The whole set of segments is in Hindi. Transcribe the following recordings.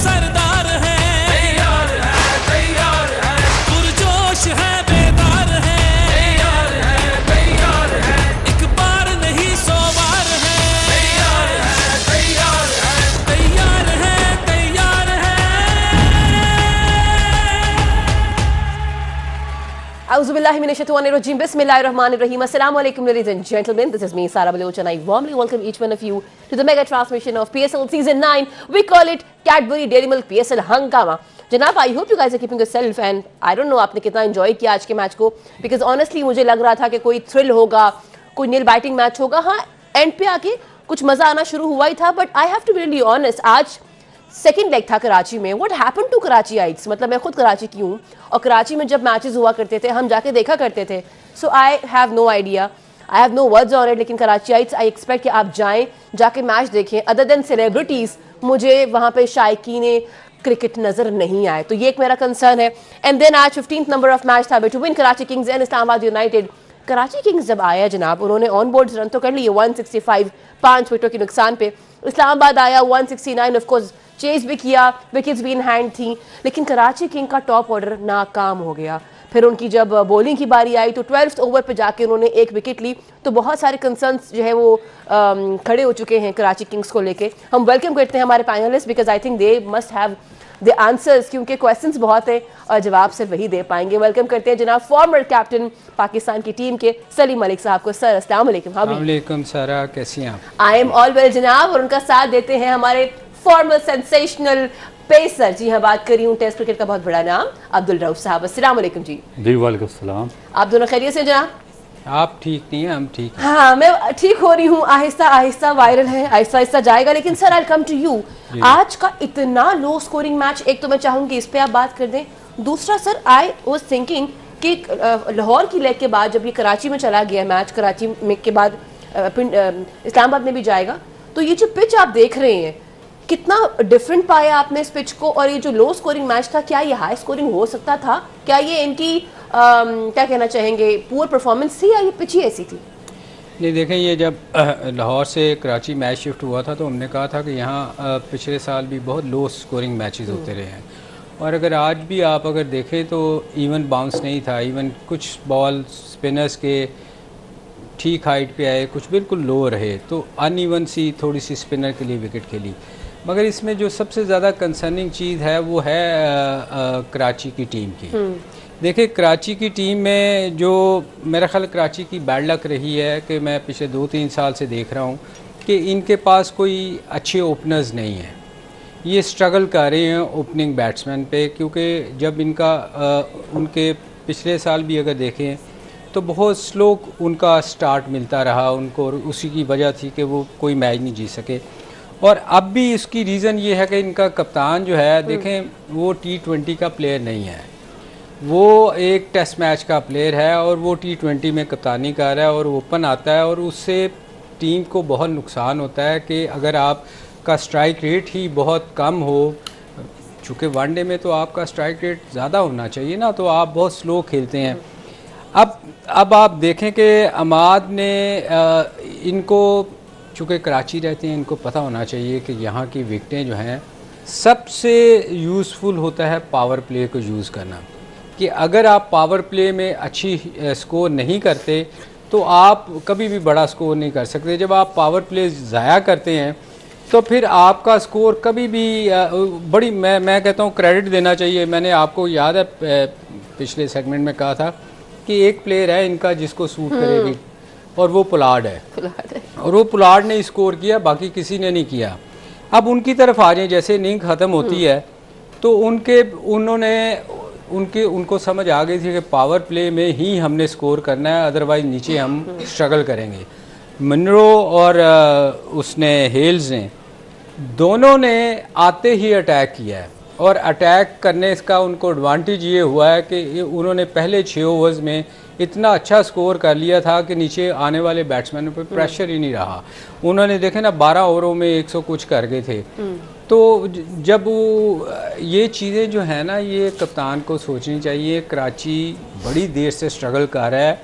सरदार है, पुरजोश है, बेदार है, एक बार नहीं 100 बार है, तैयार है। Auzubillahi minash-shaytanir-rajim. Bismillahir-rahmanir-rahim. Assalamu alaikum, ladies and gentlemen. This is me, Sara Baloch, and I warmly welcome each one of you to the mega transmission of PSL Season 9. We call it Cadbury Dairy Milk PSL Hangama. जनाब, I hope you guys are keeping yourself and I don't know आपने कितना enjoy किया आज के मैच को, because honestly मुझे लग रहा था कि कोई थ्रिल होगा, कोई नील बैटिंग मैच होगा. हाँ, एंड पे आके कुछ मजा आना शुरू हुआ ही था, but I have to be really honest, आज सेकेंड लेग था कराची में. व्हाट हैपेंड टू कराचीइट्स, मतलब मैं खुद कराची की हूँ और कराची में जब मैचेस हुआ करते थे हम जाके देखा करते थे. So I have no idea, I have no words on it. लेकिन कराचीइट्स, आई एक्सपेक्ट कि आप जाएं, जाके मैच देखें. अदर देन सेलिब्रिटीज मुझे वहाँ पे शायकीने क्रिकेट नजर नहीं आए, तो ये एक मेरा कंसर्न है. एंड देन आज 15th नंबर ऑफ मैच था between Karachi Kings and Islamabad United. Karachi Kings जब आया जनाब, उन्होंने ऑन बोर्ड रन तो कर लिए 165 5 विकेटों के नुकसान पे. इस्लामाबाद आया 169, ऑफ कोर्स चेज भी किया, विकेट्स भी इन हैंड थी, लेकिन कराची किंग का टॉप ऑर्डर नाकाम हो गया. फिर उनकी जब बॉलिंग की बारी आई तो 12th ओवर पे जाके उन्होंने एक विकेट ली. तो बहुत सारे कंसर्न्स जो है वो खड़े हो चुके हैं कराची किंग्स को लेके. हम वेलकम करते हैं हमारे panelist, because I think they must have the answers, क्योंकि क्वेश्चंस बहुत है और जवाब सिर्फ वही दे पाएंगे. वेलकम करते हैं जनाब फॉर्मर कैप्टन पाकिस्तान की टीम के सलीम मलिक साहब को. सर अस्सलाम वालेकुम. वालेकुम सारा, कैसी हैं आप? आई एम ऑल वेल जनाब. और उनका साथ देते हैं हमारे फॉर्मर सेंसेशनल पेसर, जी हाँ बात कर रही हूँ टेस्ट क्रिकेट का बहुत बड़ा नाम, अब्दुल रऊफ साहब. अस्सलाम वालेकुम जी. जी वालेकुम सलाम. आप दोनों खैरियत से जनाब? आप ठीक नहीं हैं, हम ठीक हैं. हाँ, मैं ठीक हो रही हूँ, आहिस्ता आहिस्ता वायरल है, आहिस्ता आहिस्ता जाएगा. लेकिन sir I come to you, आज का इतना लो स्कोरिंग मैच, एक तो मैं चाहूंगी इस पे आप बात कर दें. दूसरा सर, आई वाज थिंकिंग कि लाहौर की लेग के बाद जब ये कराची में चला गया मैच, कराची में के बाद इस्लामाबाद में भी जाएगा, तो ये जो पिच आप देख रहे हैं, कितना डिफरेंट पाया आपने इस पिच को. और ये जो लो स्कोरिंग मैच था, क्या ये हाई स्कोरिंग हो सकता था? क्या ये इनकी क्या कहना चाहेंगे, पुअर परफॉर्मेंस थी या ये पिच ही ऐसी थी? नहीं, देखें, ये जब लाहौर से कराची मैच शिफ्ट हुआ था तो हमने कहा था कि यहाँ पिछले साल भी बहुत लो स्कोरिंग मैचेस होते रहे हैं. और अगर आज भी आप अगर देखें तो इवन बाउंस नहीं था, इवन कुछ बॉल स्पिनर्स के ठीक हाइट पे आए, कुछ बिल्कुल लो रहे, तो अनइवन सी थोड़ी सी स्पिनर के लिए विकेट खेली. मगर इसमें जो सबसे ज़्यादा कंसर्निंग चीज़ है वो है कराची की टीम की. देखिए, कराची की टीम में जो मेरा ख्याल कराची की बैड लक रही है कि मैं पिछले 2-3 साल से देख रहा हूँ कि इनके पास कोई अच्छे ओपनर्स नहीं हैं. ये स्ट्रगल कर रहे हैं ओपनिंग बैट्समैन पे, क्योंकि जब इनका उनके पिछले साल भी अगर देखें तो बहुत स्लो उनका स्टार्ट मिलता रहा उनको, और उसी की वजह थी कि वो कोई मैच नहीं जीत सके. और अब भी इसकी रीज़न ये है कि इनका कप्तान जो है, देखें, वो T20 का प्लेयर नहीं है, वो एक टेस्ट मैच का प्लेयर है और वो T20 में कप्तानी कर रहा है और ओपन आता है, और उससे टीम को बहुत नुकसान होता है कि अगर आपका स्ट्राइक रेट ही बहुत कम हो, चूँकि वनडे में तो आपका स्ट्राइक रेट ज़्यादा होना चाहिए ना, तो आप बहुत स्लो खेलते हैं. अब आप देखें कि अमाद ने इनको, चूँकि कराची रहते हैं, इनको पता होना चाहिए कि यहाँ की विकटें जो हैं, सबसे यूज़फुल होता है पावर प्ले को यूज़ करना. कि अगर आप पावर प्ले में अच्छी स्कोर नहीं करते तो आप कभी भी बड़ा स्कोर नहीं कर सकते. जब आप पावर प्ले ज़ाया करते हैं तो फिर आपका स्कोर कभी भी बड़ी, मैं कहता हूँ क्रेडिट देना चाहिए. मैंने आपको याद है पिछले सेगमेंट में कहा था कि एक प्लेयर है इनका जिसको सूट करेगी, और वो पुलार्ड है. और वो पुलार्ड ने स्कोर किया, बाकी किसी ने नहीं किया. अब उनकी तरफ आ जाए, जैसे इनिंग ख़त्म होती है तो उनको समझ आ गई थी कि पावर प्ले में ही हमने स्कोर करना है, अदरवाइज नीचे हम स्ट्रगल करेंगे. मनरो और उसने हेल्स ने, दोनों ने आते ही अटैक किया है, और अटैक करने का उनको एडवांटेज ये हुआ है कि उन्होंने पहले 6 ओवर्स में इतना अच्छा स्कोर कर लिया था कि नीचे आने वाले बैट्समैनों पर प्रेशर ही नहीं रहा. उन्होंने देखे ना 12 ओवरों में 100 कुछ कर गए थे. तो जब ये चीज़ें जो है ना, ये कप्तान को सोचनी चाहिए. कराची बड़ी देर से स्ट्रगल कर रहा है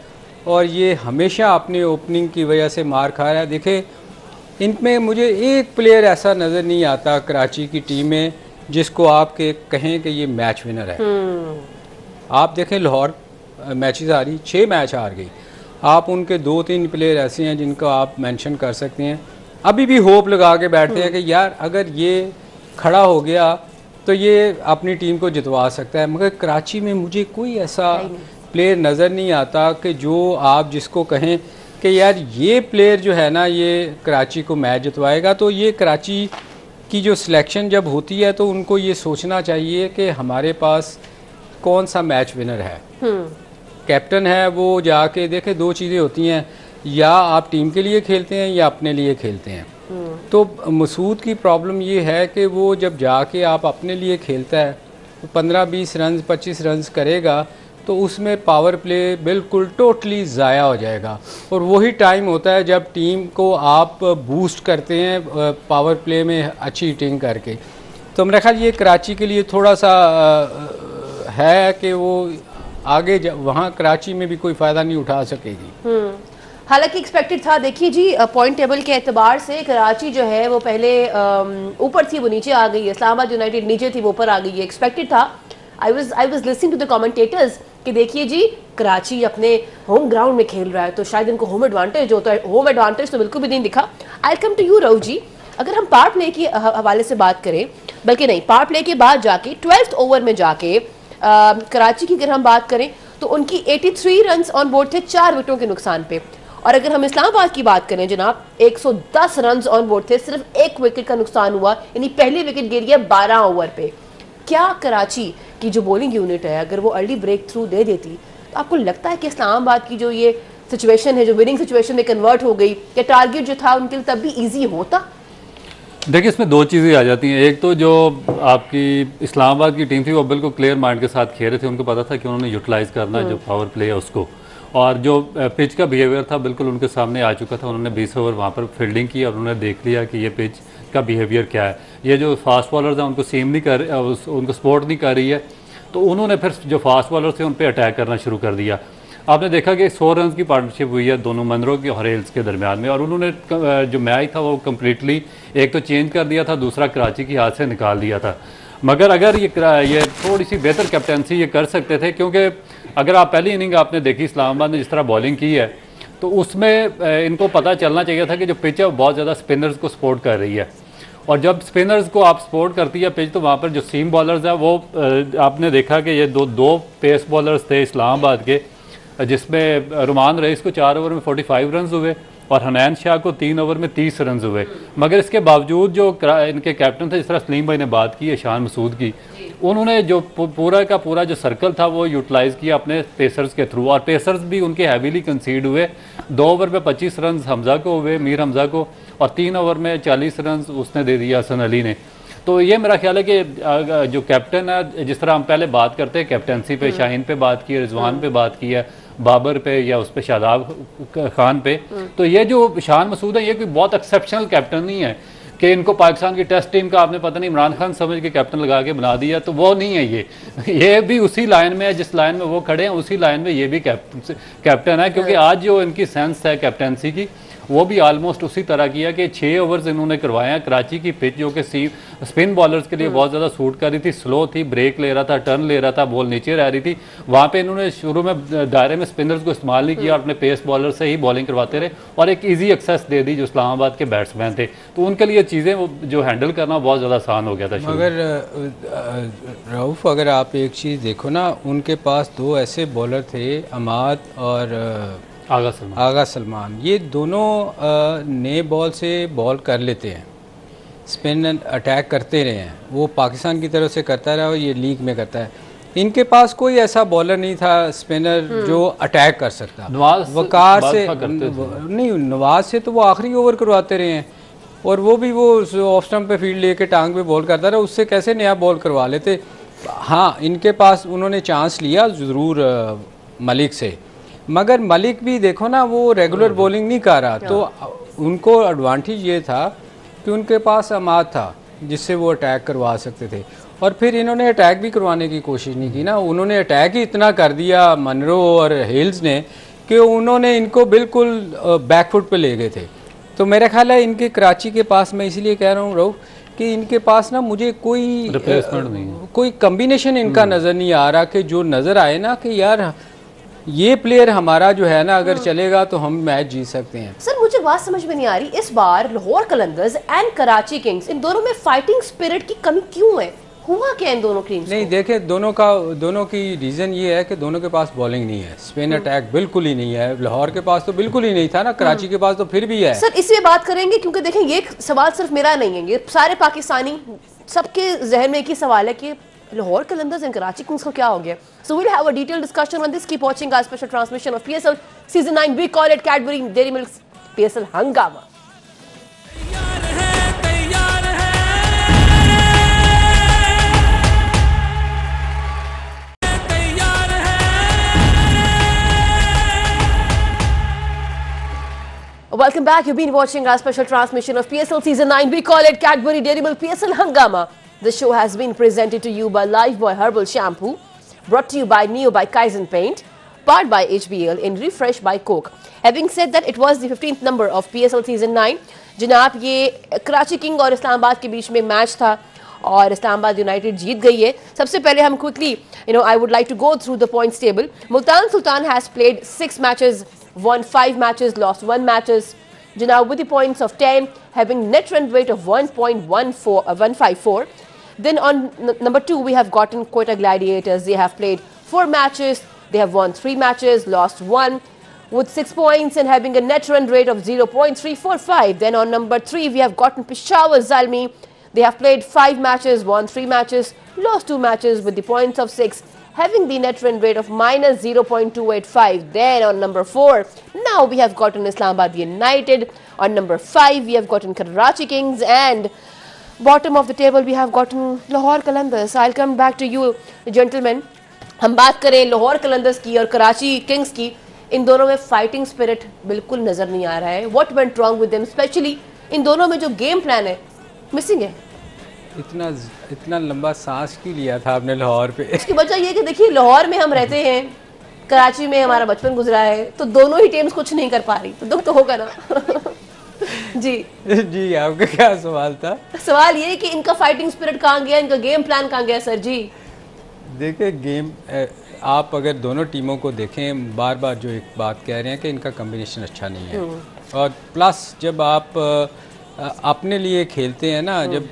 और ये हमेशा अपनी ओपनिंग की वजह से मार खा रहा है. देखे, इनमें मुझे एक प्लेयर ऐसा नज़र नहीं आता कराची की टीम में जिसको आपके कहें कि ये मैच विनर है। आप देखें लाहौर मैचेस आ रही, 6 मैच हार गई। आप उनके 2-3 प्लेयर ऐसे हैं जिनको आप मेंशन कर सकते हैं, अभी भी होप लगा के बैठते हैं कि यार अगर ये खड़ा हो गया तो ये अपनी टीम को जितवा सकता है। मगर कराची में मुझे कोई ऐसा प्लेयर नज़र नहीं आता कि जो आप जिसको कहें कि यार ये प्लेयर जो है ना ये कराची को मैच जितवाएगा। तो ये कराची की जो सिलेक्शन जब होती है तो उनको ये सोचना चाहिए कि हमारे पास कौन सा मैच विनर है। कैप्टन है वो जाके देखे, 2 चीज़ें होती हैं, या आप टीम के लिए खेलते हैं या अपने लिए खेलते हैं। तो मसूद की प्रॉब्लम ये है कि वो जब जाके आप अपने लिए खेलता है तो 15-20 रन 25 रन करेगा तो उसमें पावर प्ले बिल्कुल टोटली ज़ाया हो जाएगा। और वही टाइम होता है जब टीम को आप बूस्ट करते हैं पावर प्ले में अच्छी हिटिंग करके। तो मेरा ख्याल ये कराची के लिए थोड़ा सा है कि वो आगे वहाँ कराची में भी कोई फ़ायदा नहीं उठा सकेगी। हालांकि एक्सपेक्टेड था। देखिए जी, पॉइंट टेबल के एतबार से कराची जो है वो पहले ऊपर थी, वो नीचे आ गई है। इस्लामाबाद यूनाइटेड नीचे थी, वो ऊपर आ गई है। एक्सपेक्टेड था। I was listening to the commentators कि देखिए जी कराची अपने होम ग्राउंड में खेल रहा है तो शायद इनको होम एडवांटेज होता है। होम एडवांटेज तो बिल्कुल भी नहीं दिखा। आई come to you Rahul ji, अगर हम पावर प्ले के हवाले से बात करें, बल्कि नहीं, पावर प्ले के बाद जाके 12th ओवर में जाके कराची की अगर हम बात करें तो उनकी 83 रन ऑन बोर्ड थे 4 विकेटों के नुकसान पे। और अगर हम इस्लामाबाद की बात करें जनाब, 110 रन ऑन बोर्ड थे, सिर्फ 1 विकेट का नुकसान हुआ, यानी पहली विकेट गिरी है 12 ओवर पे। क्या कराची की जो बॉलिंग यूनिट है अगर वो अर्ली ब्रेक थ्रू दे देती तो आपको लगता है कि इस्लामाबाद की जो ये सिचुएशन है, जो विनिंग सिचुएशन में कन्वर्ट हो गई, या टारगेट जो था उनके लिए तब भी ईजी होता? देखिए, इसमें 2 चीज़ें आ जाती हैं। एक तो जो आपकी इस्लामाबाद की टीम थी वो बिल्कुल क्लियर माइंड के साथ खेल रहे थे, उनको पता था कि उन्होंने यूटिलाइज़ करना है जो पावर प्ले है उसको। और जो पिच का बिहेवियर था बिल्कुल उनके सामने आ चुका था। उन्होंने 20 ओवर वहाँ पर फील्डिंग की और उन्होंने देख लिया कि ये पिच का बिहेवियर क्या है। ये जो फास्ट बॉलर्स हैं उनको सीम नहीं कर, उनको सपोर्ट नहीं कर रही है, तो उन्होंने फिर जो फास्ट बॉलर थे उन पर अटैक करना शुरू कर दिया। आपने देखा कि 100 रन की पार्टनरशिप हुई है दोनों मनरो की और हेल्स के दरमियान में, और उन्होंने जो मैच था वो कम्प्लीटली एक तो चेंज कर दिया था, दूसरा कराची की हाथ से निकाल दिया था। मगर अगर ये थोड़ी सी बेहतर कैप्टनसी ये कर सकते थे, क्योंकि अगर आप पहली इनिंग आपने देखी इस्लामाबाद ने जिस तरह बॉलिंग की है तो उसमें इनको पता चलना चाहिए था कि जो पिच है वो बहुत ज़्यादा स्पिनर्स को सपोर्ट कर रही है। और जब स्पिनर्स को आप सपोर्ट करती है पिच, तो वहाँ पर जो सीम बॉलर्स हैं वो आपने देखा कि ये दो पेस बॉलर्स थे इस्लामाबाद के, जिसमें रुमान रईस को 4 ओवर में 45 रन हुए और हनैन शाह को 3 ओवर में 30 रन हुए। मगर इसके बावजूद जो इनके कैप्टन थे, जिस तरह सलीम भाई ने बात की है शान मसूद की, उन्होंने जो पूरा का पूरा जो सर्कल था वो यूटिलाइज़ किया अपने पेसर्स के थ्रू, और पेसर्स भी उनके हैवीली कंसीड हुए। 2 ओवर में 25 रन हमजा को हुए, मीर हमजा को, और 3 ओवर में 40 रन उसने दे दिया हसन अली ने। तो ये मेरा ख्याल है कि जो कैप्टन है, जिस तरह हम पहले बात करते हैं कैप्टनसी पे, शाहीन पे बात की है, रिजवान पे बात की है, बाबर पे या उस पे शादाब खान पे, तो ये जो शान मसूद है ये कोई बहुत एक्सेप्शनल कैप्टन नहीं है कि इनको पाकिस्तान की टेस्ट टीम का आपने पता नहीं इमरान खान समझ के कैप्टन लगा के बना दिया, तो वो नहीं है। ये भी उसी लाइन में है जिस लाइन में वो खड़े हैं, उसी लाइन में ये भी कैप्टन है, क्योंकि आज जो इनकी सेंस है कैप्टनसी की वो भी आलमोस्ट उसी तरह की है कि 6 ओवर्स इन्होंने करवाए हैं। कराची की पिच जो कि स्पिन बॉलर्स के लिए बहुत ज़्यादा सूट कर रही थी, स्लो थी, ब्रेक ले रहा था, टर्न ले रहा था, बॉल नीचे रह रही थी, वहाँ पे इन्होंने शुरू में दायरे में स्पिनर्स को इस्तेमाल नहीं किया और अपने पेस बॉलर से ही बॉलिंग करवाते रहे और एक ईजी एक्सेस दे दी जो इस्लामाबाद के बैट्समैन थे, तो उनके लिए चीज़ें जो हैंडल करना बहुत ज़्यादा आसान हो गया था। मगर रऊफ़, अगर आप एक चीज़ देखो ना, उनके पास 2 ऐसे बॉलर थे, अमाद और आगा सलमान, ये दोनों नए बॉल से बॉल कर लेते हैं, स्पिन अटैक करते रहे हैं। वो पाकिस्तान की तरफ से करता रहा और ये लीग में करता है। इनके पास कोई ऐसा बॉलर नहीं था स्पिनर जो अटैक कर सकता। वकार से नहीं, नवाज से तो वो आखिरी ओवर करवाते रहे हैं, और वो भी वो ऑफ स्टंप पे फील्ड लेके टांग पे बॉल करता रहा, उससे कैसे नया बॉल करवा लेते। हाँ, इनके पास उन्होंने चांस लिया ज़रूर मलिक से, मगर मलिक भी देखो ना वो रेगुलर बॉलिंग नहीं कर रहा, तो उनको एडवांटेज ये था कि उनके पास अमाद था जिससे वो अटैक करवा सकते थे। और फिर इन्होंने अटैक भी करवाने की कोशिश नहीं की ना, उन्होंने अटैक ही इतना कर दिया मनरो और हिल्स ने कि उन्होंने इनको बिल्कुल बैकफुट पे ले गए थे। तो मेरा ख्याल है इनके कराची के पास, मैं इसलिए कह रहा हूँ रऊफ़ कि इनके पास ना मुझे कोई रिप्लेसमेंट नहीं है, कोई कम्बिनेशन इनका नज़र नहीं आ रहा कि जो नज़र आए ना कि यार ये प्लेयर हमारा जो है ना अगर चलेगा तो हम मैच जीत सकते हैं। सर मुझे बात समझ में नहीं आ रही, इस बार Lahore Qalandars and Karachi kings in दोनों में फाइटिंग स्पिरिट की कमी क्यों है? हुआ क्या इन दोनों टीम्स नहीं को? देखे दोनों की रीज़न ये है कि दोनों के पास बॉलिंग नहीं है, स्पिन अटैक बिल्कुल ही नहीं है। लाहौर के पास तो बिल्कुल ही नहीं था ना, कराची के पास तो फिर भी है। सर इसी पे बात करेंगे क्योंकि देखें ये सवाल सिर्फ मेरा नहीं है, ये सारे पाकिस्तानी सबके जहन में एक ही सवाल है कि लाहौर कलंदर्स एंड कराची किंग्स को क्या हो गया। So we'll have a detailed discussion on this. Keep watching our special transmission of PSL season 9। We call it Cadbury Dairy Milk PSL Hungama. तैयार है तैयार है तैयार है। Welcome back. You've been watching our special transmission of PSL Season 9. We call it Cadbury Dairy Milk PSL Hangama. The show has been presented to you by Lifebuoy Herbal Shampoo, brought to you by Neo by Kaizen Paint, powered by HBL and refreshed by Coke. Having said that, it was the 15th number of PSL Season 9. जनाब ये कराची किंग और इस्लामाबाद के बीच में मैच था और इस्लामाबाद यूनाइटेड जीत गई है। सबसे पहले हम quickly I would like to go through the points table. Multan Sultan has played 6 matches, won 5 matches, lost 1 matches. Janab with the points of 10, having net run rate of 1.154. Then on number 2 we have gotten Quetta Gladiators. They have played 4 matches, they have won 3 matches, lost 1 with 6 points and having a net run rate of 0.345. Then on number 3 we have gotten Peshawar Zalmi. They have played 5 matches, won 3 matches, lost 2 matches with the points of 6, having the net run rate of minus 0.285. Then on number 4, now we have gotten Islamabad United. On number 5, we have gotten Karachi Kings, and bottom of the table we have gotten Lahore Qalandars. I'll come back to you, gentlemen. हम बात करें लाहौर कलंदर्स की और कराची किंग्स की, इन दोनों में फाइटिंग स्पिरिट बिल्कुल नजर नहीं आ रहा है. What went wrong with them, specially in दोनों में जो गेम प्लान है मिसिंग है. इतना लंबा सांस क्यों लिया था आपने लाहौर पे? इसकी वजह ये कि देखिए लाहौर में हम रहते हैं, कराची में हमारा बचपन गुजरा है, तो दोनों ही टीम्स कुछ नहीं कर पा रही, तो दुख तो होगा ना. जी जी आपका क्या सवाल था? सवाल ये है कि इनका फाइटिंग स्पिरिट कहाँ गया, इनका गेम प्लान कहाँ गया सर जी? देखिए गेम आप अगर दोनों टीमों को देखें, बार बार जो एक बात कह रहे हैं कि इनका कॉम्बिनेशन अच्छा नहीं है. और प्लस जब आप अपने लिए खेलते हैं ना, जब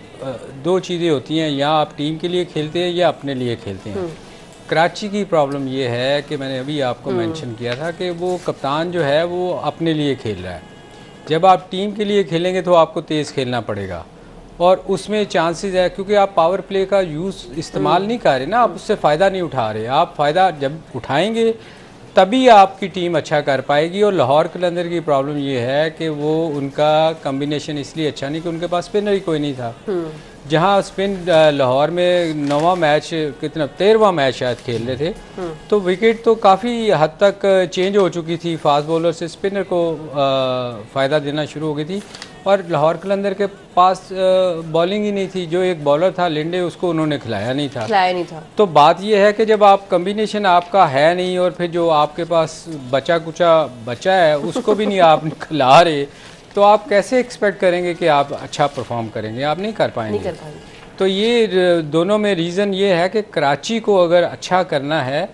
दो चीज़ें होती हैं, या आप टीम के लिए खेलते हैं या अपने लिए खेलते हैं. कराची की प्रॉब्लम ये है कि मैंने अभी आपको मेंशन किया था कि वो कप्तान जो है वो अपने लिए खेल रहा है. जब आप टीम के लिए खेलेंगे तो आपको तेज़ खेलना पड़ेगा और उसमें चांसेस है, क्योंकि आप पावर प्ले का यूज़ इस्तेमाल नहीं कर रहे ना, आप उससे फ़ायदा नहीं उठा रहे. आप फ़ायदा जब उठाएंगे तभी आपकी टीम अच्छा कर पाएगी. और लाहौर कलंदर की प्रॉब्लम ये है कि वो उनका कॉम्बिनेशन इसलिए अच्छा नहीं कि उनके पास स्पिनर ही कोई नहीं था. जहां स्पिन लाहौर में 9वां मैच, कितना 13वां मैच शायद खेल रहे थे, तो विकेट तो काफ़ी हद तक चेंज हो चुकी थी. फास्ट बॉलर से स्पिनर को फ़ायदा देना शुरू हो गई थी और लाहौर कलंदर के पास बॉलिंग ही नहीं थी. जो एक बॉलर था लिंडे, उसको उन्होंने खिलाया नहीं था. तो बात यह है कि जब आप कॉम्बिनेशन आपका है नहीं और फिर जो आपके पास बचा कुचा बचा है उसको भी नहीं आप खिला रहे, तो आप कैसे एक्सपेक्ट करेंगे कि आप अच्छा परफॉर्म करेंगे? आप नहीं कर पाएंगे. तो ये दोनों में रीज़न ये है कि कराची को अगर अच्छा करना है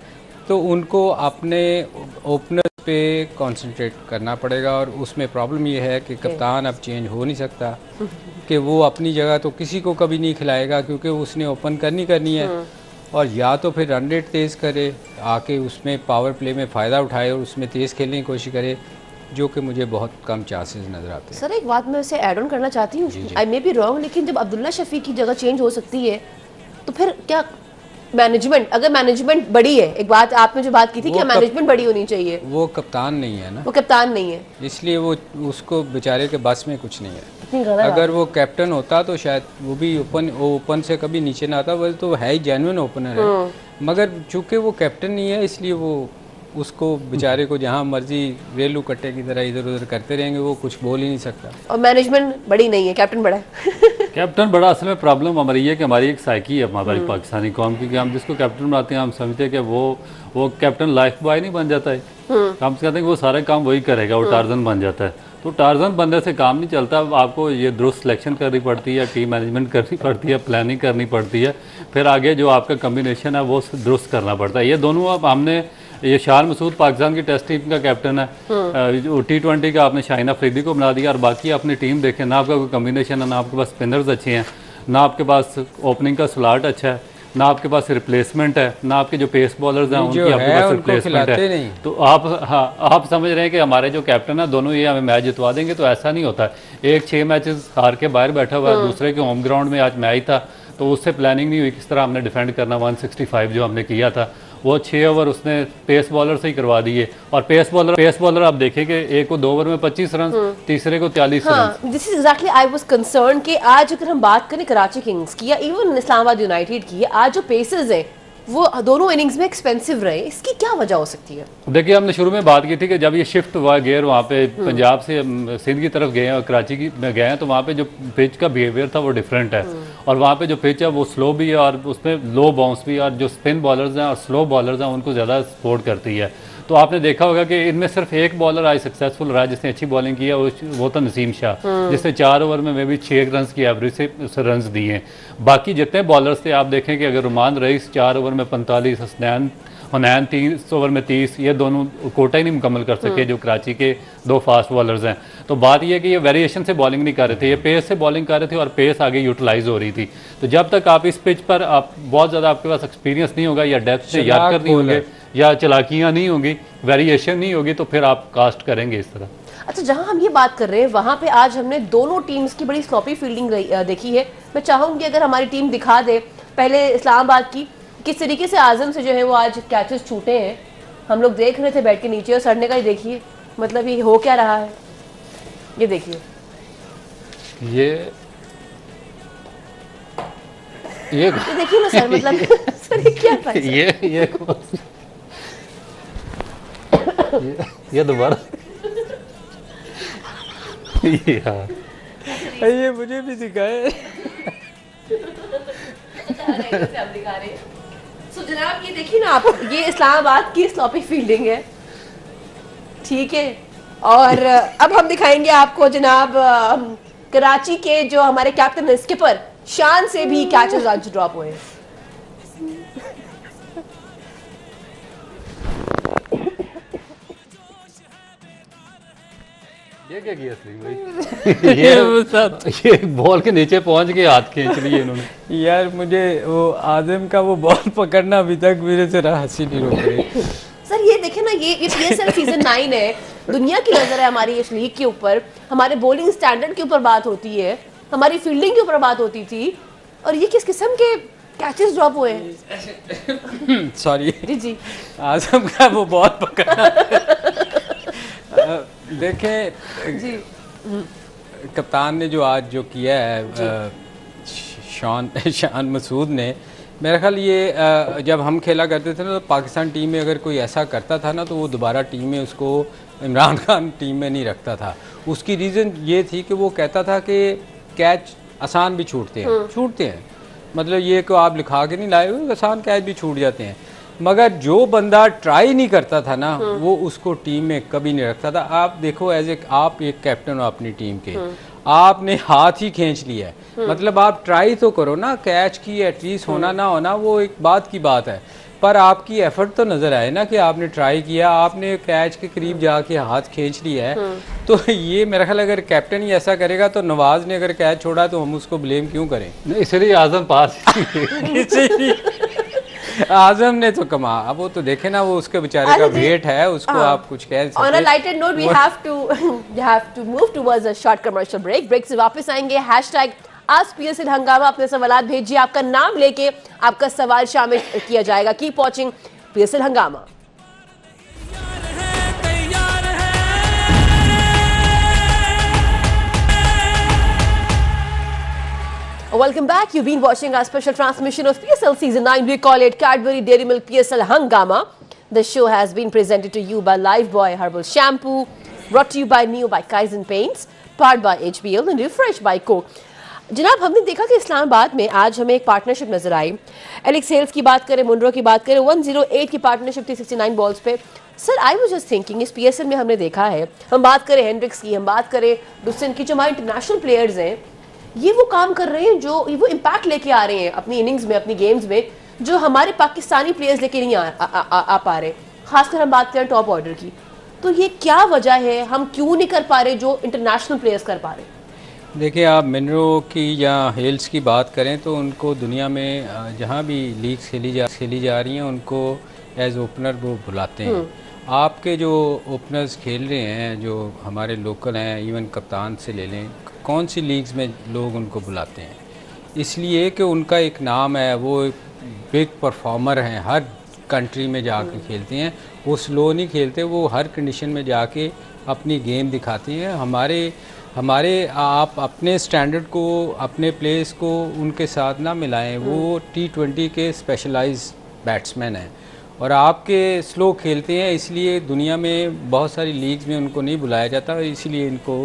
तो उनको अपने ओपनर पे कंसंट्रेट करना पड़ेगा. और उसमें प्रॉब्लम ये है कि कप्तान अब चेंज हो नहीं सकता कि वो अपनी जगह तो किसी को कभी नहीं खिलाएगा, क्योंकि उसने ओपन करनी है. और या तो फिर रन रेट तेज़ करे, आके उसमें पावर प्ले में फ़ायदा उठाए और उसमें तेज़ खेलने की कोशिश करे, जो कि मुझे बहुत कम चांसेस नज़र आते हैं. सर एक बात मैं उसे ऐड ऑन करना चाहती हूँ, आई मे बी रॉन्ग, लेकिन जब अब्दुल्ला शफी की जगह चेंज हो सकती है तो फिर क्या मैनेजमेंट, अगर मैनेजमेंट बड़ी है, एक बात आपने जो बात की थी कि मैनेजमेंट बड़ी होनी चाहिए, वो कप्तान नहीं है ना, वो कप्तान नहीं है, इसलिए वो उसको बेचारे के बस में कुछ नहीं है. अगर वो कैप्टन होता तो शायद वो भी ओपन से कभी नीचे ना आता. वो तो है ही जेन्युइन ओपनर है, मगर चूंकि वो कैप्टन नहीं है इसलिए वो उसको बेचारे को जहाँ मर्जी रेलू कट्टे की तरह इधर उधर करते रहेंगे, वो कुछ बोल ही नहीं सकता. और मैनेजमेंट बड़ी नहीं है, कैप्टन बड़ा है. कैप्टन बड़ा असल में प्रॉब्लम हमारी ये कि हमारी एक साइकी है हमारी पाकिस्तानी कौम की, कि हम जिसको कैप्टन बनाते हैं हम समझते हैं कि वो कैप्टन लाइफ बॉय नहीं बन जाता है. हम कहते हैं कि वो सारे काम वही करेगा, वो टार्जन बन जाता है. तो टार्जन बंदे से काम नहीं चलता, आपको ये दुरुस्त सिलेक्शन करनी पड़ती है, टीम मैनेजमेंट करनी पड़ती है, प्लानिंग करनी पड़ती है, फिर आगे जो आपका कम्बिनेशन है वो दुरुस्त करना पड़ता है। ये दोनों अब हमने, ये शान मसूद पाकिस्तान की टेस्ट टीम का कैप्टन है, T20 का आपने शाहिन अफरीदी को बना दिया, और बाकी अपनी टीम देखें ना, आपका कोई कम्बिनेशन है, ना आपके पास स्पिनर्स अच्छे हैं, ना आपके पास ओपनिंग का स्लॉट अच्छा है, ना आपके पास रिप्लेसमेंट है, ना आपके जो पेस बॉलर्स हैं उनकी आपके पास रिप्लेसमेंट है। तो आप समझ रहे हैं कि हमारे जो कैप्टन है दोनों ये हमें मैच जितवा देंगे, तो ऐसा नहीं होता। एक 6 मैचेस हार के बाहर बैठा हुआ है, दूसरे के होम ग्राउंड में आज मैच था, तो उससे प्लानिंग नहीं हुई किस तरह हमने डिफेंड करना। 165 जो हमने किया था वो 6 ओवर उसने पेस बॉलर से ही करवा दिए, और पेस बॉलर आप देखें कि एक को 2 ओवर में 25 रन, तीसरे को 40 run. This is exactly I was concern कि आज अगर हम बात करें कराची किंग्स की या इवन इस्लामाबाद यूनाइटेड की, आज जो पेसर्स हैं वो दोनों इनिंग्स में एक्सपेंसिव रहे, इसकी क्या वजह हो सकती है? देखिए, हमने शुरू में बात की थी कि जब ये शिफ्ट हुआ गियर वहाँ पे पंजाब से सिंध की तरफ गए हैं और कराची की में गए हैं, तो वहाँ पे जो पिच का बिहेवियर था वो डिफरेंट है, और वहाँ पे जो पिच है वो स्लो भी है और उसमें लो बाउंस भी है, और जो स्पिन बॉलर्स हैं और स्लो बॉलर्स हैं उनको ज़्यादा सपोर्ट करती है। तो आपने देखा होगा कि इनमें सिर्फ एक बॉलर आज सक्सेसफुल रहा जिसने अच्छी बॉलिंग की है, वो था नसीम शाह, जिसने 4 ओवर में भी 6 रन की एवरेज से रन दिए। बाकी जितने बॉलर्स थे आप देखें कि अगर रुमान रईस 4 ओवर में 45, हुनैन 3 ओवर में 30, ये दोनों कोटा ही नहीं मुकम्मल कर सके जो कराची के 2 फास्ट बॉलर्स हैं। तो बात यह है कि ये वेरिएशन से बॉलिंग नहीं कर रहे थे, ये पेस से बॉलिंग कर रहे थे और पेस आगे यूटिलाइज हो रही थी। तो जब तक आप इस पिच पर आप बहुत ज़्यादा आपके पास एक्सपीरियंस नहीं होगा, या डेप्थ से याद कर नहीं होंगे, या चलाकियाँ नहीं होंगी, वेरिएशन नहीं होगी, तो फिर आप कास्ट करेंगे इस तरह। अच्छा, जहां हम ये बात कर रहे हैं वहां पे आज हमने दोनों टीम्स की बड़ी स्लॉपी फील्डिंग देखी है। मैं चाहूंगी अगर हमारी टीम दिखा दे पहले इस्लामाबाद की, किस तरीके से आजम से जो है वो आज कैचेस छूटे हैं। हम लोग देख रहे थे बैठ के नीचे, और सड़ने का ही देखिए, मतलब ये हो क्या रहा है, ये देखिए, ये देखिए ना सर, मतलब सर ये क्या था? ये दोबारा ये मुझे भी सिखाए। सो जनाब ये देखिए ना आप, ये इस्लामाबाद की स्लॉपी फील्डिंग है, ठीक है। और अब हम दिखाएंगे आपको जनाब कराची के जो हमारे कैप्टन स्किपर शान से भी कैचेस आज ड्रॉप हुए। ये क्या किया भाई? ये बॉल के नीचे पहुंच के हाथ खींच लिए इन्होंने। यार मुझे वो आजम का वो बॉल पकड़ना अभी तक मेरे से हंसी नहीं रोक रही। सर ये देखें ना, ये PSL सीजन 9 है, दुनिया की नजर है हमारी इस लीग के ऊपर, हमारे बॉलिंग स्टैंडर्ड के ऊपर बात होती है, हमारी फील्डिंग के ऊपर बात होती थी, और ये किस किस्म के कैचेस ड्रॉप हुए हैं। सॉरी जी आजम का वो बॉल पकड़ना। देखें जी, कप्तान ने जो आज जो किया है शान मसूद ने, मेरा ख्याल ये जब हम खेला करते थे ना, तो पाकिस्तान टीम में अगर कोई ऐसा करता था ना, तो वो दोबारा टीम में उसको इमरान खान टीम में नहीं रखता था। उसकी रीज़न ये थी कि वो कहता था कि कैच आसान भी छूटते हैं, मतलब ये को आप लिखा के नहीं लाए हुए, आसान कैच भी छूट जाते हैं, मगर जो बंदा ट्राई नहीं करता था ना वो उसको टीम में कभी नहीं रखता था। आप देखो आप एक कैप्टन हो अपनी टीम के, आपने हाथ ही खींच लिया है, मतलब आप ट्राई तो करो ना, कैच की एटलीस्ट होना ना होना वो एक बात की बात है, पर आपकी एफर्ट तो नज़र आए ना कि आपने ट्राई किया, आपने कैच के करीब जाके हाथ खींच लिया है। तो ये मेरा ख्याल अगर कैप्टन ही ऐसा करेगा तो नवाज ने अगर कैच छोड़ा तो हम उसको ब्लेम क्यों करें? इसलिए आजम पास आजम ने तो कमा, अब वो तो देखे ना, वो उसके बेचारे का वेट है, उसको आप कुछ कह सकते हैं। On a lighter note, we have to move towards a short commercial break. Break से वापस आएंगे। #आज PSL हंगामा, अपने सवालात भेजिए, आपका नाम लेके आपका सवाल शामिल किया जाएगा। कीप वॉचिंग PSL हंगामा। Welcome back. You've been watching our special transmission of PSL Season 9. We call it Cadbury Dairy Milk PSL Hangama. The show has been presented to you by Lifebuoy Herbal Shampoo, brought to you by Neo by Kaizen Paints, powered by HBL and refreshed by Coke. जनाब हमने देखा कि इस्लामाबाद में आज हमें एक पार्टनरशिप नजर आई। एलेक्स हेल्स की बात करें, मुनरो की बात करें, 108 की पार्टनरशिप थी 69 बॉल्स पे। Sir I was just thinking, इस पीएसएल में हमने देखा है, हम बात करें हेनरिक्स की, हम बात करें डुस्टिन की, जो हमारे इंटरनेशनल प्लेयर्स हैं, ये वो काम कर रहे हैं जो वो इम्पैक्ट लेके आ रहे हैं अपनी इनिंग्स में, अपनी गेम्स में, जो हमारे पाकिस्तानी प्लेयर्स लेके नहीं आ पा रहे। खासकर हम बात करें टॉप ऑर्डर की, तो ये क्या वजह है, हम क्यों नहीं कर पा रहे जो इंटरनेशनल प्लेयर्स कर पा रहे? देखिए, आप मिनरो की या हेल्स की बात करें तो उनको दुनिया में जहाँ भी लीग्स खेली जा रही हैं उनको एज ओपनर वो बुलाते हैं। आपके जो ओपनर्स खेल रहे हैं जो हमारे लोकल हैं, इवन कप्तान से ले लें, कौन सी लीग्स में लोग उनको बुलाते हैं? इसलिए कि उनका एक नाम है, वो बिग परफॉर्मर हैं, हर कंट्री में जाके खेलते हैं, वो स्लो नहीं खेलते, वो हर कंडीशन में जाके अपनी गेम दिखाती हैं। हमारे आप अपने स्टैंडर्ड को, अपने प्लेस को उनके साथ ना मिलाएं। वो T20 के स्पेशलाइज बैट्समैन हैं और आपके स्लो खेलते हैं, इसलिए दुनिया में बहुत सारी लीग्स में उनको नहीं बुलाया जाता, इसलिए इनको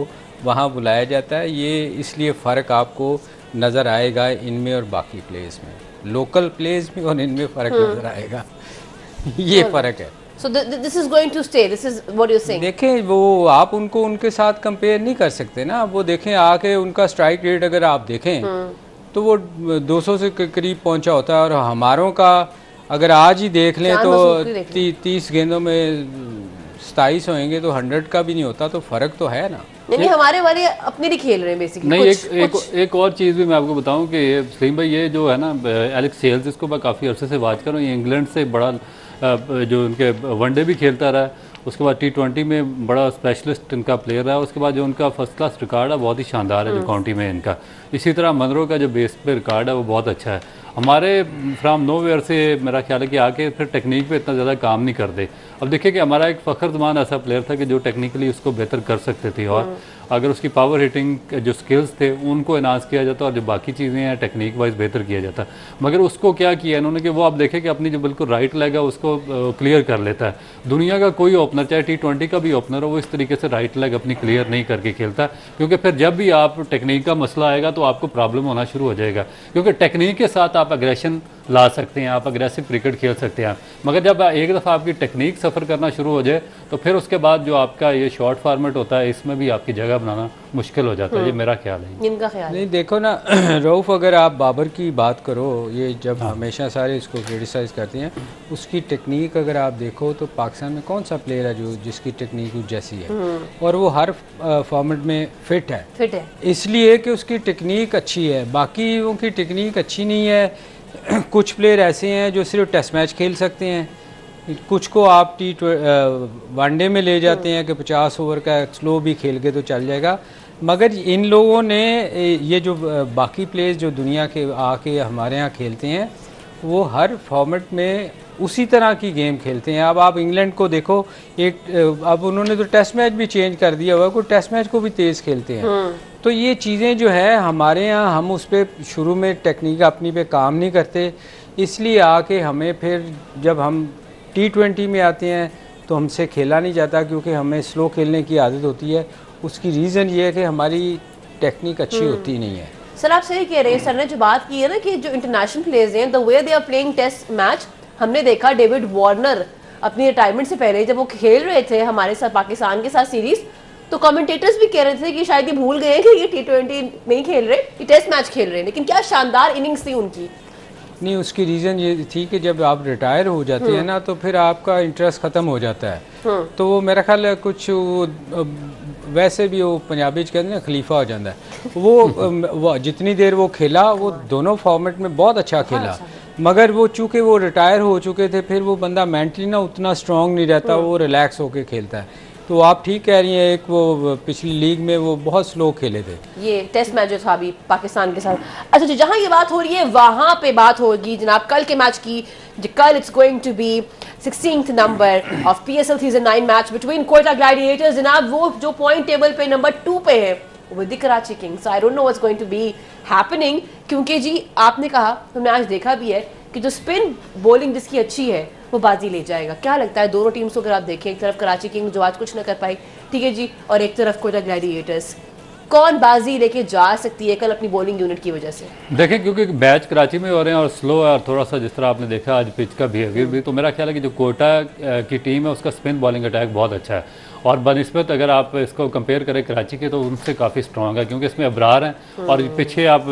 वहाँ बुलाया जाता है। ये इसलिए फ़र्क आपको नज़र आएगा इनमें और बाकी प्लेस में, लोकल प्लेस में और इनमें फ़र्क नज़र आएगा। ये फ़र्क है। So this is going to stay. This is what you're saying. देखें, वो आप उनको उनके साथ कंपेयर नहीं कर सकते ना। वो देखें आके उनका स्ट्राइक रेट अगर आप देखें तो वो 200 से करीब पहुंचा होता है, और हमारों का अगर आज ही देख लें तो 30 गेंदों में 27 होंगे तो 100 का भी नहीं होता, तो फ़र्क तो है ना। नहीं, हमारे वाले अपने नहीं खेल रहे हैं बेसिकली। नहीं, एक और चीज़ भी मैं आपको बताऊं कि सलीम भाई, ये जो है ना एलेक्स हेल्स, इसको मैं काफ़ी अरसे से वाच कर रहा हूँ। ये इंग्लैंड से बड़ा जो उनके वनडे भी खेलता रहा, उसके बाद T20 में बड़ा स्पेशलिस्ट इनका प्लेयर रहा, उसके बाद जो उनका फर्स्ट क्लास रिकॉर्ड है बहुत ही शानदार है जो काउंटी में इनका। इसी तरह मनरो का जो बेस पे रिकॉर्ड है वो बहुत अच्छा है। हमारे फ्राम नोवेयर से मेरा ख्याल है कि आके फिर टेक्निक पे इतना ज़्यादा काम नहीं करते। अब देखिए कि हमारा एक फ़खर ज़मान ऐसा प्लेयर था कि जो टेक्निकली उसको बेहतर कर सकते थे, और अगर उसकी पावर हिटिंग जो स्किल्स थे उनको एनहांस किया जाता और जो बाकी चीज़ें हैं टेक्निक वाइज बेहतर किया जाता। मगर उसको क्या किया इन्होंने कि वो आप देखें कि अपनी जो बिल्कुल राइट लेग है उसको क्लियर कर लेता है। दुनिया का कोई ओपनर, चाहे T20 का भी ओपनर हो, वो इस तरीके से राइट लेग अपनी क्लियर नहीं करके खेलता, क्योंकि फिर जब भी आप टेक्निक का मसला आएगा तो आपको प्रॉब्लम होना शुरू हो जाएगा। क्योंकि टेक्निक के साथ आप एग्रेशन ला सकते हैं, आप अग्रेसिव क्रिकेट खेल सकते हैं, मगर जब एक दफ़ा आपकी टेक्निक सफ़र करना शुरू हो जाए तो फिर उसके बाद जो आपका ये शॉर्ट फॉर्मेट होता है इसमें भी आपकी जगह बनाना मुश्किल हो जाता है। ये मेरा ख्याल है। इनका ख्याल नहीं, देखो ना रऊफ़, अगर आप बाबर की बात करो, ये जब हमेशा सारे इसको क्रिटिसाइज़ करते हैं, उसकी टेक्निक अगर आप देखो तो पाकिस्तान में कौन सा प्लेयर है जो जिसकी टेक्निक जैसी है, और वो हर फॉर्मेट में फिट है, इसलिए कि उसकी टेक्निक अच्छी है। बाकी उनकी टेक्निक अच्छी नहीं है। कुछ प्लेयर ऐसे हैं जो सिर्फ टेस्ट मैच खेल सकते हैं, कुछ को आप वनडे में ले जाते हैं कि 50 ओवर का स्लो भी खेल के तो चल जाएगा। मगर इन लोगों ने ये जो बाकी प्लेयर्स जो दुनिया के आके हमारे यहाँ खेलते हैं, वो हर फॉर्मेट में उसी तरह की गेम खेलते हैं। अब आप इंग्लैंड को देखो, अब उन्होंने तो टेस्ट मैच भी चेंज कर दिया हुआ, कोई टेस्ट मैच को भी तेज़ खेलते हैं। तो ये चीज़ें जो है हमारे यहाँ, हम उस पर शुरू में टेक्निक अपनी पे काम नहीं करते, इसलिए आके हमें फिर जब हम T20 में आते हैं तो हमसे खेला नहीं जाता, क्योंकि हमें स्लो खेलने की आदत होती है। उसकी रीज़न ये है कि हमारी टेक्निक अच्छी होती नहीं है। सर आप सही कह रहे हैं। सर ने जो बात की है ना कि जो इंटरनेशनल प्लेयर्स हैं, the way they are playing test match, हमने देखा डेविड वार्नर अपनी रिटायरमेंट से पहले जब वो खेल रहे थे हमारे साथ पाकिस्तान के साथ सीरीज, तो कमेंटेटर्स भी कह रहे थे कि शायद ये भूल गए कि ये T20 नहीं खेल रहे, ये टेस्ट मैच खेल रहे हैं। लेकिन क्या शानदार इनिंग्स थी उनकी। नहीं, उसकी रीज़न ये थी कि जब आप रिटायर हो जाते हैं ना तो फिर आपका इंटरेस्ट ख़त्म हो जाता है। तो वो मेरा ख्याल है कुछ वैसे भी वो पंजाबी कहते हैं ना, खलीफा हो जाता है। वो जितनी देर वो खेला, वो दोनों फॉर्मेट में बहुत अच्छा खेला, मगर वो चूँकि वो रिटायर हो चुके थे, फिर वो बंदा मेंटली ना उतना स्ट्रॉन्ग नहीं रहता, वो रिलैक्स होके खेलता है। तो आप ठीक कह रही हैं, एक वो पिछली लीग में वो बहुत स्लो खेले थे, ये टेस्ट मैच जो था अभी पाकिस्तान के साथ। अच्छा जी, जहां ये बात हो रही है वहां पे बात होगी जनाब कल के मैच की। कल it's going to be 16th number of PSL season 9 match between Quetta Gladiators. जनाब वो जो पॉइंट टेबल पे नंबर 2 पे है with the Karachi Kings. I don't know what's going to be happening, क्योंकि जी आपने कहा, हमने आज देखा भी है कि जो स्पिन बॉलिंग जिसकी अच्छी है वो बाजी ले जाएगा। क्या लगता है दोनों टीम्स को अगर आप देखें, एक तरफ कराची किंग्स जो आज कुछ ना कर पाई, ठीक है जी, और एक तरफ कोयटा ग्लैडिएटर्स, कौन बाजी लेके जा सकती है कल अपनी बॉलिंग यूनिट की वजह से? देखें, क्योंकि मैच कराची में हो रहे हैं और स्लो है और थोड़ा सा जिस तरह आपने देखा आज पिच का बिहेवियर भी, तो मेरा ख्याल है कि जो कोयटा की टीम है उसका स्पिन बॉलिंग अटैक बहुत अच्छा है और बनिस्बत अगर आप इसको कंपेयर करें कराची के तो उनसे काफ़ी स्ट्रॉन्ग है, क्योंकि इसमें अबरार हैं और पीछे आप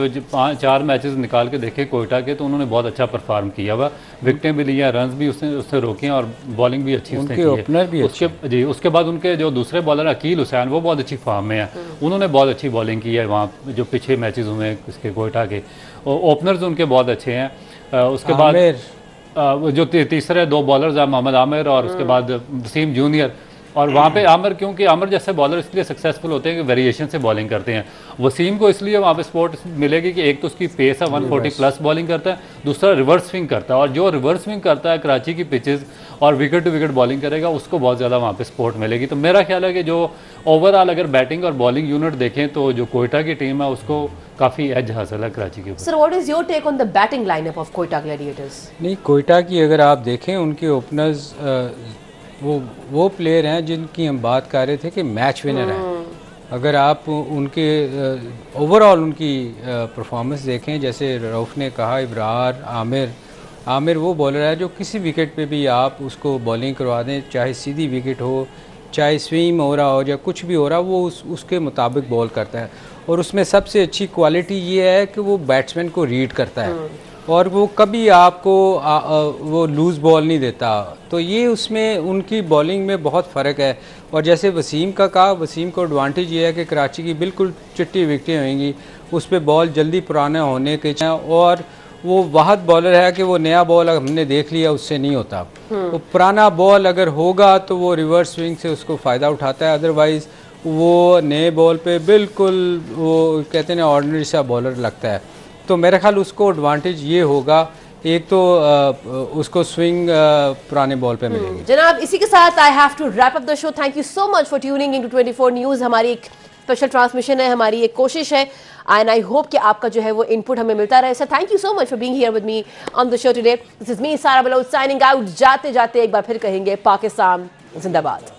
4 मैचेस निकाल के देखें कोयटा के तो उन्होंने बहुत अच्छा परफॉर्म किया हुआ, विकेटें भी ली हैं, रन्स भी उसने रोके हैं और बॉलिंग भी अच्छी उसने की है। उसके बाद उनके जो दूसरे बॉलर अकील हुसैन वो बहुत अच्छी फॉर्म में है, उन्होंने बहुत अच्छी बॉलिंग की है वहाँ जो पीछे मैचेस हुए हैं इसके कोयटा के, ओपनर्स उनके बहुत अच्छे हैं। उसके बाद जो तीसरे 2 बॉलर्स हैं मोहम्मद आमिर और उसके बाद वसीम जूनियर, और वहाँ पे आमिर, क्योंकि आमिर जैसे बॉलर इसलिए सक्सेसफुल होते हैं कि वेरिएशन से बॉलिंग करते हैं। वसीम को इसलिए वहाँ पे स्पोर्ट मिलेगी कि एक तो उसकी पेस है 140 प्लस बॉलिंग करता है, दूसरा रिवर्स स्विंग करता है और जो रिवर्स स्विंग करता है कराची की पिचेस और विकेट टू विकेट बॉलिंग करेगा उसको बहुत ज़्यादा वहाँ पे सपोर्ट मिलेगी। तो मेरा ख्याल है कि जो ओवरऑल अगर बैटिंग और बॉलिंग यूनिट देखें तो जो कोयटा की टीम है उसको काफ़ी एज हासिल है कराची के ऊपर। Sir, what is your take on the batting lineup of Quetta Gladiators? नहीं, कोयटा की अगर आप देखें उनके ओपनर्स वो प्लेयर हैं जिनकी हम बात कर रहे थे कि मैच विनर हैं। अगर आप उनके ओवरऑल उनकी परफॉर्मेंस देखें, जैसे रऊफ ने कहा, इब्रार, आमिर वो बॉलर है जो किसी विकेट पे भी आप उसको बॉलिंग करवा दें, चाहे सीधी विकेट हो, चाहे स्विंग हो रहा हो या कुछ भी हो रहा, वो उसके मुताबिक बॉल करता है। और उसमें सबसे अच्छी क्वालिटी ये है कि वो बैट्समैन को रीड करता है और वो कभी आपको वो लूज़ बॉल नहीं देता। तो ये उसमें उनकी बॉलिंग में बहुत फ़र्क है। और जैसे वसीम का कहा, वसीम को एडवांटेज ये है कि कराची की बिल्कुल चिट्टी विकेटें होंगी, उस पर बॉल जल्दी पुराना होने के और वो वाहद बॉलर है कि वो नया बॉल हमने देख लिया उससे नहीं होता। वो पुराना बॉल अगर होगा तो वो रिवर्स स्विंग से उसको फ़ायदा उठाता है, अदरवाइज़ वो नए बॉल पे बिल्कुल वो कहते हैं ना ऑर्डिनरी सा बॉलर लगता है। तो मेरा ख्याल उसको एडवांटेज ये होगा, एक तो उसको स्विंग पुराने बॉल पे मिलेगी। जनाब, इसी के साथ I have to wrap up the show. Thank you so much for tuning into 24 news. हमारी एक स्पेशल ट्रांसमिशन है, हमारी एक कोशिश है एंड आई होप कि आपका जो है वो इनपुट हमें मिलता रहे। Sir, thank you so much for being here with me on the show today. This is me सारा बलोच साइनिंग आउट। जाते जाते एक बार फिर कहेंगे पाकिस्तान जिंदाबाद।